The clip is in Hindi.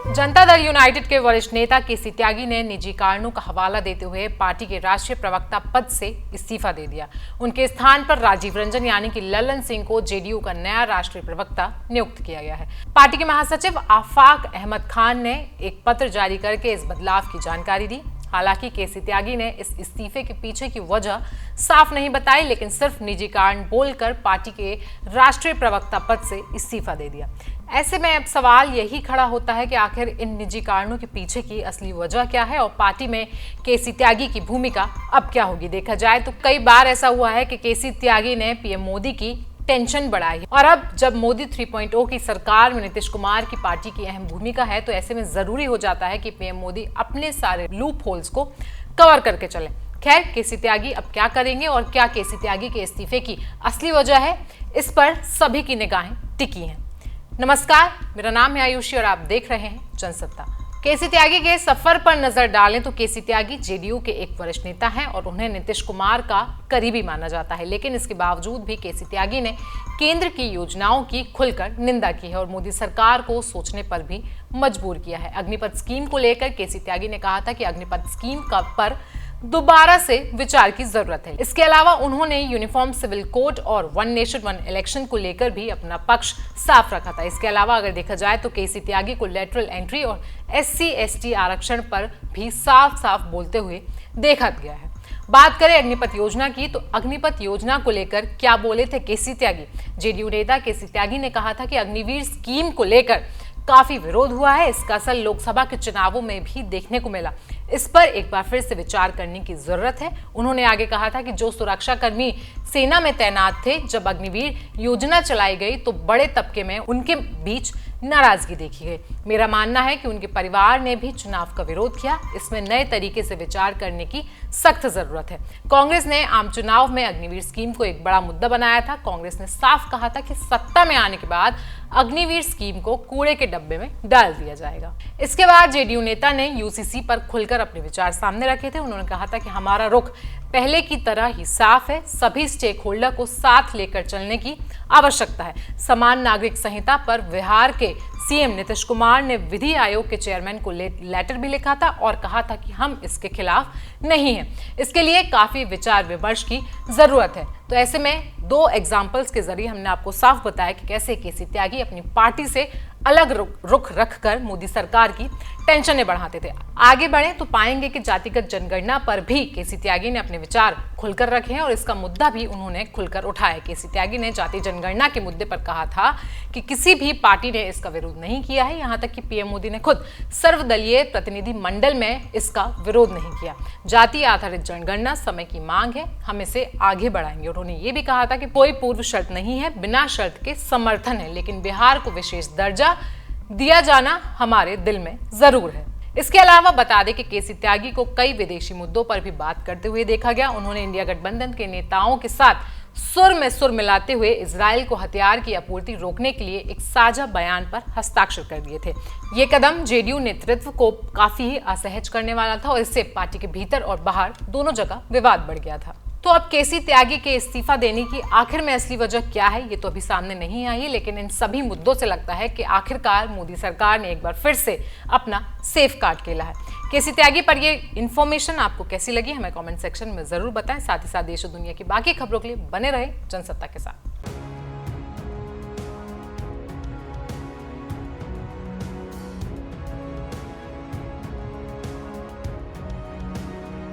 जनता दल यूनाइटेड के वरिष्ठ नेता केसी त्यागी ने निजी कारणों का हवाला देते हुए पार्टी के राष्ट्रीय प्रवक्ता पद से इस्तीफा दे दिया। उनके स्थान पर राजीव रंजन यानी कि ललन सिंह को जेडीयू का नया राष्ट्रीय प्रवक्ता नियुक्त किया गया है। पार्टी के महासचिव आफाक अहमद खान ने एक पत्र जारी करके इस बदलाव की जानकारी दी। हालांकि केसी त्यागी ने इस इस्तीफे के पीछे की वजह साफ नहीं बताई, लेकिन सिर्फ निजी कारण बोलकर पार्टी के राष्ट्रीय प्रवक्ता पद से इस्तीफा दे दिया। ऐसे में अब सवाल यही खड़ा होता है कि आखिर इन निजी कारणों के पीछे की असली वजह क्या है और पार्टी में केसी त्यागी की भूमिका अब क्या होगी। देखा जाए तो कई बार ऐसा हुआ है कि केसी त्यागी ने पीएम मोदी की टेंशन बढ़ाई और अब जब मोदी 3.0 की सरकार में नीतीश कुमार की पार्टी की अहम भूमिका है, तो ऐसे में जरूरी हो जाता है कि पीएम मोदी अपने सारे लूप होल्स को कवर करके चले। खैर, केसी त्यागी अब क्या करेंगे और क्या केसी त्यागी के इस्तीफे की असली वजह है, इस पर सभी की निगाहें टिकी हैं। नमस्कार, मेरा नाम है आयुषी और आप देख रहे हैं जनसत्ता। केसी त्यागी के सफर पर नजर डालें तो केसी त्यागी जेडीयू के एक वरिष्ठ नेता हैं और उन्हें नीतीश कुमार का करीबी माना जाता है, लेकिन इसके बावजूद भी केसी त्यागी ने केंद्र की योजनाओं की खुलकर निंदा की है और मोदी सरकार को सोचने पर भी मजबूर किया है। अग्निपथ स्कीम को लेकर केसी त्यागी ने कहा था कि अग्निपथ स्कीम पर दोबारा से विचार की जरूरत है। इसके अलावा उन्होंने यूनिफॉर्म सिविल कोड और वन नेशन वन इलेक्शन को लेकर भी अपना पक्ष साफ रखा था। इसके अलावा अगर देखा जाए तो केसी त्यागी को लेटरल एंट्री और SC/ST आरक्षण पर भी साफ साफ बोलते हुए देखा गया है। बात करें अग्निपथ योजना की, तो अग्निपथ योजना को लेकर क्या बोले थे केसी त्यागी। जेडीयू नेता केसी त्यागी ने कहा था कि अग्निवीर स्कीम को लेकर काफी विरोध हुआ है, इसका असर लोकसभा के चुनावों में भी देखने को मिला। इस पर एक बार फिर से विचार करने की जरूरत है। उन्होंने आगे कहा था कि जो सुरक्षाकर्मी सेना में तैनात थे, जब अग्निवीर योजना चलाई गई तो बड़े तबके में उनके बीच नाराजगी देखी गई। मेरा मानना है कि उनके परिवार ने भी चुनाव का विरोध किया। इसमें नए तरीके से विचार करने की सख्त जरूरत है। कांग्रेस ने आम चुनाव में अग्निवीर स्कीम को एक बड़ा मुद्दा बनाया था। कांग्रेस ने साफ कहा था कि सत्ता में आने के बाद अग्निवीर स्कीम को कूड़े के डब्बे में डाल दिया जाएगा। इसके बाद जेडीयू नेता ने यूसीसी पर खुलकर अपने विचार सामने रखे थे। उन्होंने कहा था कि हमारा रुख पहले की तरह ही साफ है, सभी स्टेक होल्डर को साथ लेकर चलने की आवश्यकता है। समान नागरिक संहिता पर बिहार के सीएम नीतीश कुमार ने विधि आयोग के चेयरमैन को लेटर भी लिखा था और कहा था कि हम इसके खिलाफ नहीं हैं। इसके लिए काफी विचार विमर्श की जरूरत है। तो ऐसे में दो एग्जाम्पल्स के जरिए हमने आपको साफ बताया कि कैसे केसी त्यागी अपनी पार्टी से अलग रुख रखकर मोदी सरकार की टेंशनें बढ़ाते थे। आगे बढ़े तो पाएंगे कि जातिगत जनगणना पर भी केसी त्यागी ने अपने विचार खुलकर रखे हैं और इसका मुद्दा भी उन्होंने खुलकर उठाया। केसी त्यागी ने जाति जनगणना के मुद्दे पर कहा था कि किसी भी पार्टी ने इसका विरोध नहीं किया है, यहाँ तक कि पीएम मोदी ने खुद सर्वदलीय प्रतिनिधि मंडल में इसका विरोध नहीं किया। जाति आधारित जनगणना समय की मांग है, हम इसे आगे बढ़ाएंगे। उन्होंने ये भी कहा था कि कोई पूर्व शर्त नहीं है, बिना शर्त के समर्थन है, लेकिन बिहार को विशेष दर्जा दिया जाना हमारे दिल में जरूर है। इसके अलावा बता दें कि केसी त्यागी को कई विदेशी मुद्दों पर भी बात करते हुए देखा गया। उन्होंने इंडिया गठबंधन के नेताओं के साथ सुर में सुर मिलाते हुए इजराइल को हथियार की आपूर्ति रोकने के लिए एक साझा बयान पर हस्ताक्षर कर दिए थे। ये कदम जेडीयू नेतृत्व को काफी ही असहज करने वाला था और इससे पार्टी के भीतर और बाहर दोनों जगह विवाद बढ़ गया था। तो अब केसी त्यागी के इस्तीफा देने की आखिर में असली वजह क्या है, ये तो अभी सामने नहीं आई है, लेकिन इन सभी मुद्दों से लगता है कि आखिरकार मोदी सरकार ने एक बार फिर से अपना सेफ कार्ड खेला है। केसी त्यागी पर ये इन्फॉर्मेशन आपको कैसी लगी, हमें कमेंट सेक्शन में जरूर बताएं। साथ ही साथ देश और दुनिया की बाकी खबरों के लिए बने रहे जनसत्ता के साथ।